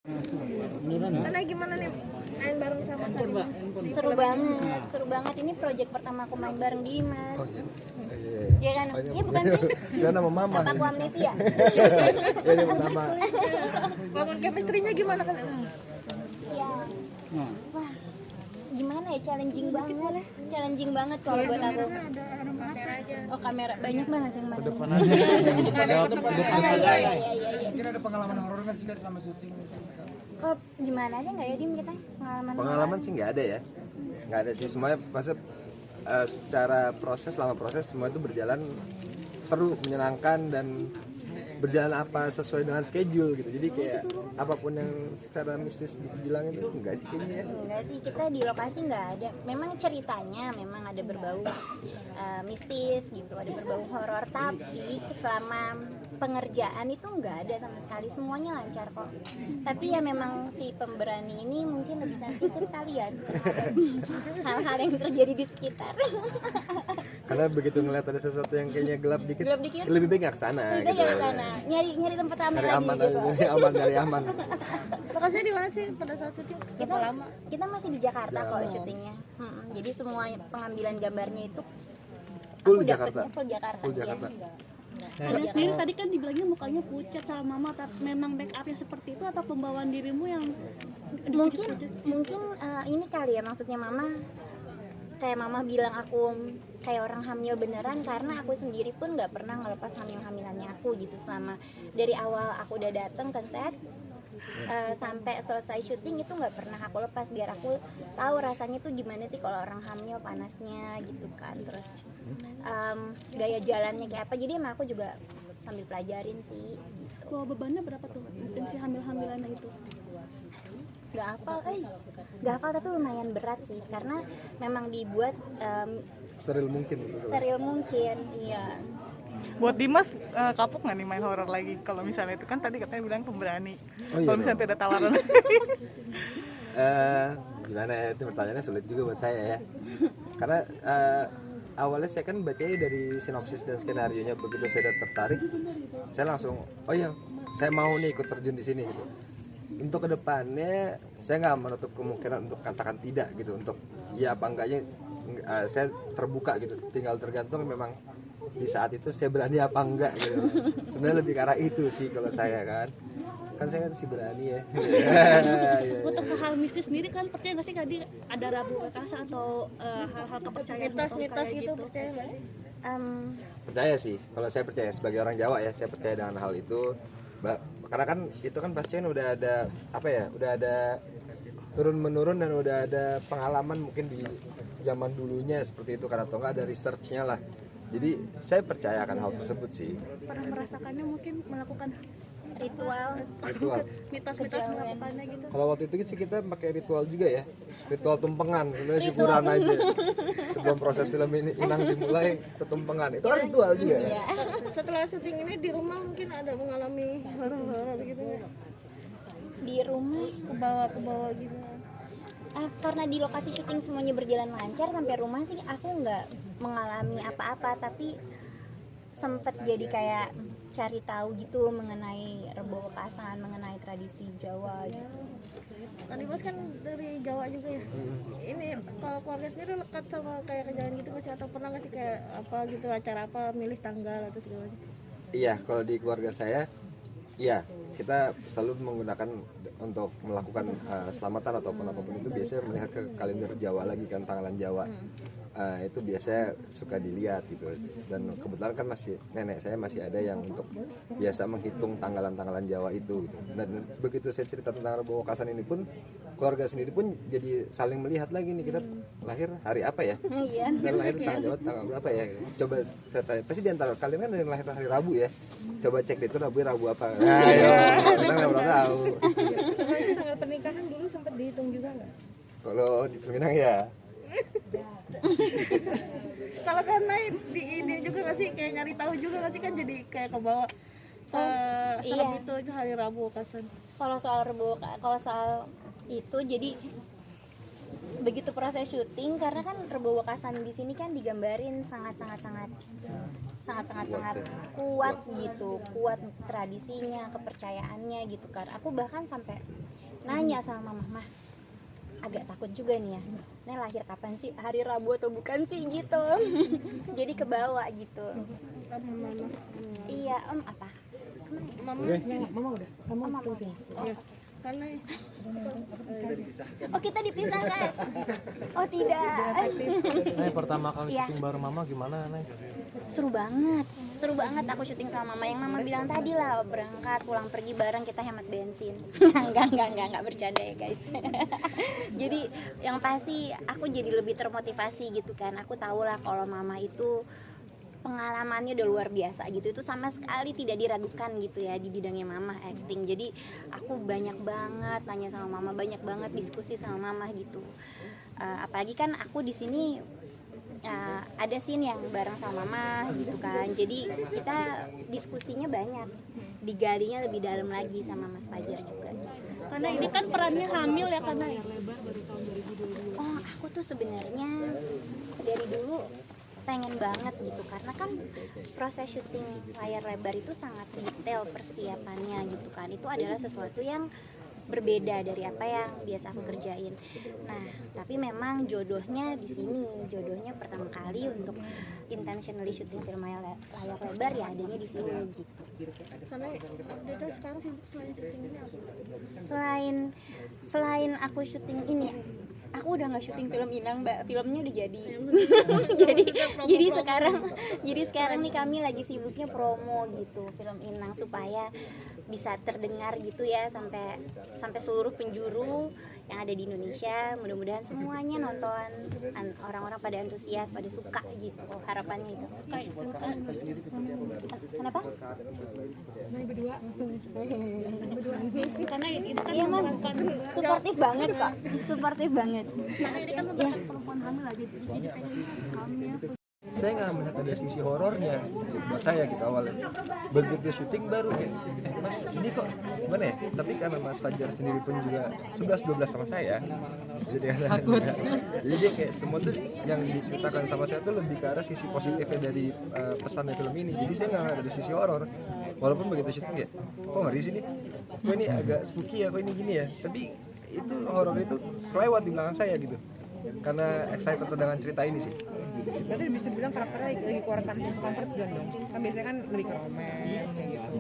Karena gimana nih main bareng sama Karim? Seru banget. Ini project pertama aku main bareng Dimas. Oh iya. Iya kan? Iya bukan sih? Dia nama mama. Apa aku amnesia? Ya dia nama. Bangun chemistry-nya gimana kan? Iya. Wah, gimana ya, challenging banget kalau buat aku. Oh, kamera banyak banget yang mana? Depan aja. Iya. Mungkin ada pengalaman horor nggak sih Kak selama syuting? Kok gimana aja nggak ya Dim kita Pengalaman sih nggak ada ya. Nggak ada sih, semuanya masa secara selama proses semua itu berjalan seru, menyenangkan dan berjalan apa sesuai dengan schedule gitu. Jadi kayak apapun yang secara mistis dibilang itu enggak sih kayaknya ya. Enggak sih, kita di lokasi nggak ada. Memang ceritanya memang ada berbau mistis gitu, ada berbau horor, tapi selama pengerjaan itu nggak ada sama sekali, semuanya lancar kok. Tapi ya memang si pemberani ini mungkin lebih sensitif kali ya terhadap hal-hal yang terjadi di sekitar. Karena begitu ngeliat ada sesuatu yang kayaknya gelap dikit, Dikit, lebih baik nggak kesana lebih gitu. baik ke sana. Nyari tempat aman Dari lagi aman gitu. dari aman. Lokasinya di mana sih pada saat syuting? Berapa lama? Kita masih di Jakarta kok syutingnya. Jadi semua pengambilan gambarnya itu Full aku Jakarta. dapetnya full Jakarta. Full iya. Jakarta. Ada sendiri tadi kan dibilangnya mukanya pucat sama mama, tapi memang backupnya seperti itu atau pembawaan dirimu yang Mungkin ini kali ya, maksudnya mama bilang aku kayak orang hamil beneran, karena aku sendiri pun nggak pernah ngelepas hamilannya aku gitu. Selama dari awal aku udah datang ke set sampai selesai syuting itu nggak pernah aku lepas, biar aku tahu rasanya tuh gimana sih kalau orang hamil, panasnya gitu kan. Terus gaya jalannya kayak apa, jadi emang aku juga sambil pelajarin sih gitu. bawa bebannya berapa tuh intensi hamil-hamilannya itu? Gak hafal tapi lumayan berat sih, karena memang dibuat Seril mungkin gitu. serial mungkin. Iya. Buat Dimas, kapok nggak nih main horor lagi? Kalau misalnya itu kan tadi katanya bilang pemberani. Oh, iya Kalau misalnya dong. tidak tawaran. Gimana ya, itu pertanyaannya sulit juga buat saya ya. Karena awalnya saya kan bacanya dari sinopsis dan skenarionya, begitu saya udah tertarik, saya langsung, oh iya, saya mau nih ikut terjun di sini gitu. Untuk kedepannya saya nggak menutup kemungkinan untuk katakan tidak gitu, untuk ya apa enggaknya saya terbuka gitu, tinggal tergantung memang di saat itu saya berani apa enggak gitu. Sebenarnya lebih ke arah itu sih kalau saya kan saya kan sih berani ya. Untuk hal mistis sendiri kan percaya nggak sih tadi ada Rabu Kekasa atau hal-hal kepercayaan Mitos-mitos gitu percaya nggak sih? Percaya sih, kalau saya percaya sebagai orang Jawa ya, saya percaya dengan hal itu. Karena kan itu kan pasti kan udah ada apa ya, udah ada turun menurun dan udah ada pengalaman mungkin di zaman dulunya seperti itu, karena atau enggak ada researchnya lah. Jadi saya percaya akan hal tersebut sih. pernah merasakannya, mungkin melakukan Ritual mitos-mitos melakukannya gitu? Kalau waktu itu sih kita pakai ritual juga ya, ritual tumpengan, sebenarnya syukuran aja. Sebelum proses film ini Inang dimulai, ketumpengan, itu kan ritual juga ya. Setelah syuting ini di rumah mungkin ada mengalami horor-horor gitu ya? Di rumah Ke bawah gitu. karena di lokasi syuting semuanya berjalan lancar, sampai rumah sih aku nggak mengalami apa-apa, tapi sempet jadi kayak cari tahu gitu mengenai Rebo Wekasan, mengenai tradisi Jawa gitu. Tadi Mas kan dari Jawa juga ya. Ini kalau keluarga sendiri lekat sama kayak kejadian gitu nggak sih, atau pernah nggak sih kayak apa gitu, acara apa, milih tanggal atau segala macam? Iya, kalau di keluarga saya, iya kita selalu menggunakan untuk melakukan selamatan ataupun apapun itu biasanya melihat ke kalender Jawa lagi kan, tanggalan Jawa. Itu biasanya suka dilihat gitu, dan kebetulan kan nenek saya masih ada yang untuk biasa menghitung tanggalan-tanggalan Jawa itu gitu. Dan begitu saya cerita tentang Rebo Wekasan ini pun, keluarga sendiri pun jadi saling melihat lagi nih, kita lahir hari apa ya, Iya. dan lahir tanggal Jawa tanggal berapa ya, coba saya tanya, pasti di antara kalian kan ada yang lahir hari Rabu ya, coba cek itu Rabu apa. Ayo, kita nggak pernah tahu. Tanggal pernikahan dulu sempat dihitung juga nggak? Kalau di Peminang ya Kalau karena di ini juga nggak sih, kayak nyari tahu juga nggak sih, kan jadi kayak ke bawah. Iya. Itu hari Rabu Wekasan. Kalau soal itu, jadi begitu proses syuting, karena kan Rebo Wekasan di sini kan digambarin sangat sangat kuat gitu, kuat tradisinya, kepercayaannya gitu kan. Aku bahkan sampai nanya sama mama, agak takut juga nih ya, Nek lahir kapan sih, hari Rabu atau bukan sih gitu. Jadi kebawa gitu. Iya, apa? Mama udah Karena oh kita dipisahkan. Oh tidak. Nah, pertama kali Iya. syuting bareng mama gimana, Nay? Seru banget aku syuting sama mama. Yang mama bilang tadi lah, berangkat pulang pergi bareng, kita hemat bensin. enggak bercanda ya guys. Jadi yang pasti aku jadi lebih termotivasi gitu kan. Aku tahu lah kalau mama itu pengalamannya udah luar biasa gitu, itu sama sekali tidak diragukan gitu ya di bidangnya mama acting. Jadi aku banyak banget tanya sama mama, banyak banget diskusi sama mama gitu. Apalagi kan aku di sini ada scene yang bareng sama mama gitu kan, jadi kita diskusinya banyak, digalinya lebih dalam lagi sama Mas Fajar juga. Karena ini kan perannya hamil ya, karena ya. Oh aku tuh sebenarnya dari dulu pengen banget gitu, karena kan proses syuting layar lebar itu sangat detail persiapannya gitu kan. Itu adalah sesuatu yang berbeda dari apa yang biasa aku kerjain. Nah, tapi memang jodohnya di sini, jodohnya pertama kali untuk intentionally syuting film layar lebar ya adanya di sini gitu. karena Deda sekarang sibuk selain syuting ini apa? Selain aku syuting ini, aku udah nggak syuting film Inang, Mbak. Filmnya udah jadi. jadi sekarang nih kami lagi sibuknya promo gitu film Inang supaya bisa terdengar gitu ya sampai seluruh penjuru yang ada di Indonesia. Mudah-mudahan semuanya nonton, orang-orang pada antusias, pada suka gitu. Harapannya itu. Kenapa? Karena ini kan Iya man, suportif banget kok, suportif banget. karena ini kan memberikan perempuan hamil aja, jadi pengen hamil. Saya nggak melihat ada sisi horornya buat saya gitu awalnya. Begitu syuting baru kayak, Mas ini kok gimana ya? Tapi karena Mas Fajar sendiri pun juga 11-12 sama saya, jadi jadi dia kayak semua tuh yang diceritakan sama saya tuh lebih ke arah sisi positifnya dari pesannya film ini. Jadi saya nggak ada sisi horor. Walaupun begitu syuting ya, kok ngeri sih nih? Kok ini agak spooky ya? Kok ini gini ya? Tapi itu horor itu kelewat di belakang saya gitu. Karena excited dengan cerita ini sih. Berarti bisa dibilang karakternya lagi keluar comfort zone dong. Kan biasanya kan lebih ke romance kayak gitu.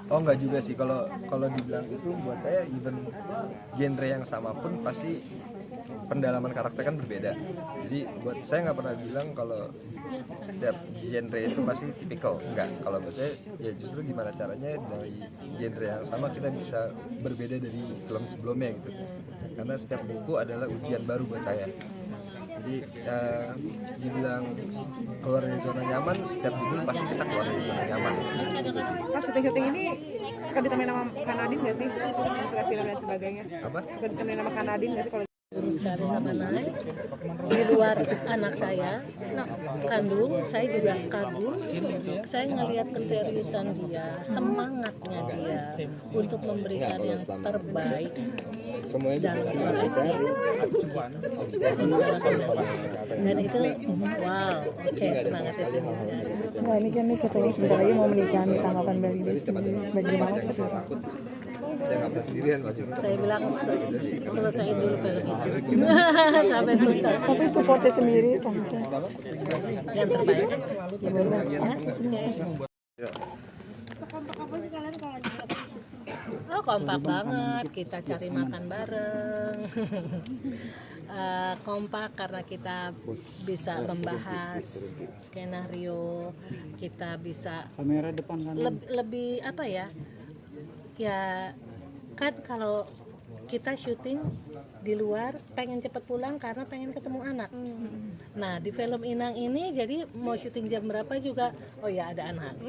Oh enggak juga sih, kalau dibilang itu buat saya even genre yang sama pun pasti pendalaman karakter kan berbeda. Jadi buat saya nggak pernah bilang kalau setiap genre itu pasti tipikal, enggak. Kalau buat saya ya justru gimana caranya dari genre yang sama kita bisa berbeda dari film sebelumnya gitu. Karena setiap buku adalah ujian baru buat saya. Jadi dibilang keluar dari zona nyaman, setiap buku pasti kita keluar dari zona nyaman. Pas syuting ini suka ditemenin sama Kanadin nggak sih? Suka film dan sebagainya. Apa? Suka ditemenin sama Kanadin nggak sih kalau sekali sama Nay, di luar anak saya kandung, saya juga kagum. Saya ngelihat keseriusan dia, semangatnya dia untuk memberikan yang terbaik dalam suara dia. Dan itu wow, oke, semangatnya tinggi sekali. Wah ini kan nih katanya sebentar lagi mau menikah, nih tanggapan Mbak Lili sebagai mama seperti apa? Saya nggak pernah sendirian wajib. Saya bilang selesaiin dulu film ini sampai tuntas. Tapi supportnya sendiri tante. Yang terbaik. Sekompak apa sih kalian kalau lagi syuting? Oh kompak banget, kita cari makan bareng. Kompak karena kita bisa membahas skenario, kita bisa kamera depan kan? lebih apa ya? Ya kan kalau kita syuting di luar pengen cepet pulang karena pengen ketemu anak. Nah di film Inang ini jadi mau syuting jam berapa juga, oh ya ada anak.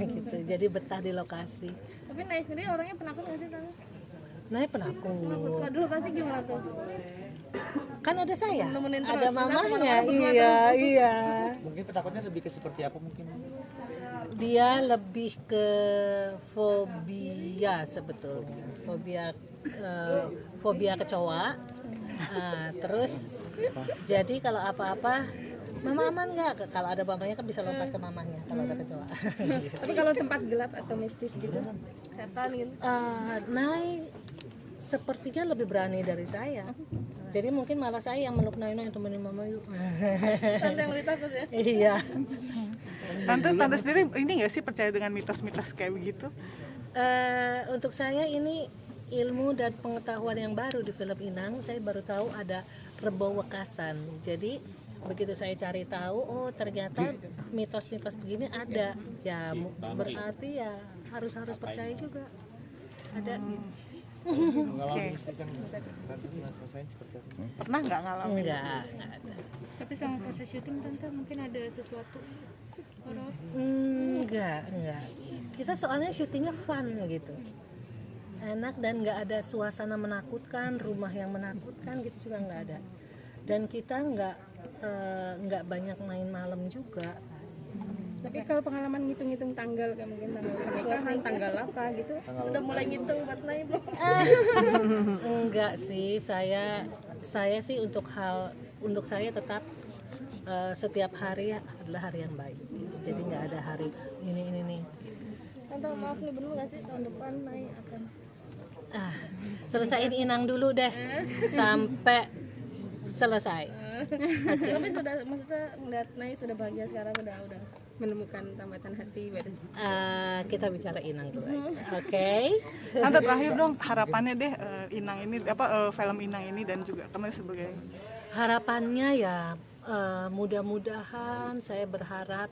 Gitu. Jadi betah di lokasi. Tapi Nay sendiri orangnya penakut nggak sih Tante? Nah penakut. Kalau dulu pasti gimana tuh? Kan ada saya, Nemenin terus. ada Kita mamanya. kemana-mana berdua Iya. Mungkin penakutnya lebih ke seperti apa mungkin? Dia lebih ke fobia sebetulnya, fobia kecoa. Terus jadi kalau apa-apa Mama aman nggak? Kalau ada mamanya kan bisa lompat ke mamanya kalau ada kecoa. Tapi kalau tempat gelap atau mistis gitu, setan gitu. Nai sepertinya lebih berani dari saya. Jadi mungkin malah saya yang meluk Nai temenin mama yuk. Tante yang lebih takut ya. Iya. Tante sendiri ini nggak sih percaya dengan mitos-mitos kayak begitu? Untuk saya ini ilmu dan pengetahuan yang baru di film Inang. Saya baru tahu ada Rebo Wekasan. Jadi begitu saya cari tahu, oh ternyata mitos-mitos begini ada. Ya berarti ya harus percaya juga. Ada. Pengalaman mistis yang tante pernah rasain seperti apa? Pernah nggak ngalamin? Enggak ada. Tapi sama proses syuting tante mungkin ada sesuatu horor. Enggak. Kita soalnya syutingnya fun gitu. Enak dan nggak ada suasana menakutkan, rumah yang menakutkan gitu juga nggak ada. Dan kita nggak banyak main malam juga. Tapi kalau pengalaman ngitung-ngitung tanggal kayak mungkin tanggal pernikahan, tanggal apa gitu, udah mulai ngitung buat naik belum? Enggak sih, saya sih untuk saya tetap setiap hari adalah hari yang baik. Jadi nggak ada hari ini nih. Tante maaf nih, bener nggak sih tahun depan naik akan? Selesaiin Inang dulu deh sampai selesai. Tapi sudah maksudnya ngeliat naik sudah bahagia sekarang, udah menemukan tambatan hati baru. Kita bicara Inang dulu aja. Oke. Tante terakhir dong harapannya deh Inang ini film Inang ini dan juga teman sebagai Harapannya ya mudah-mudahan saya berharap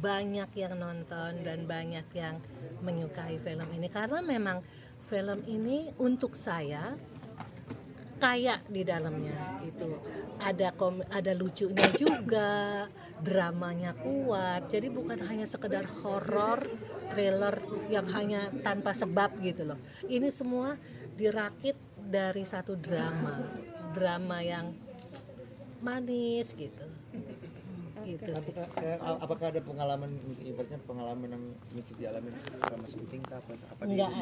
banyak yang nonton dan banyak yang menyukai film ini karena memang film ini untuk saya kaya di dalamnya itu ada lucunya juga, dramanya kuat, jadi bukan hanya sekedar horor thriller yang hanya tanpa sebab gitu loh. Ini semua dirakit dari satu drama yang manis gitu sih. Apakah ada pengalaman, ibaratnya pengalaman yang mesti dialami selama syuting apa? Enggak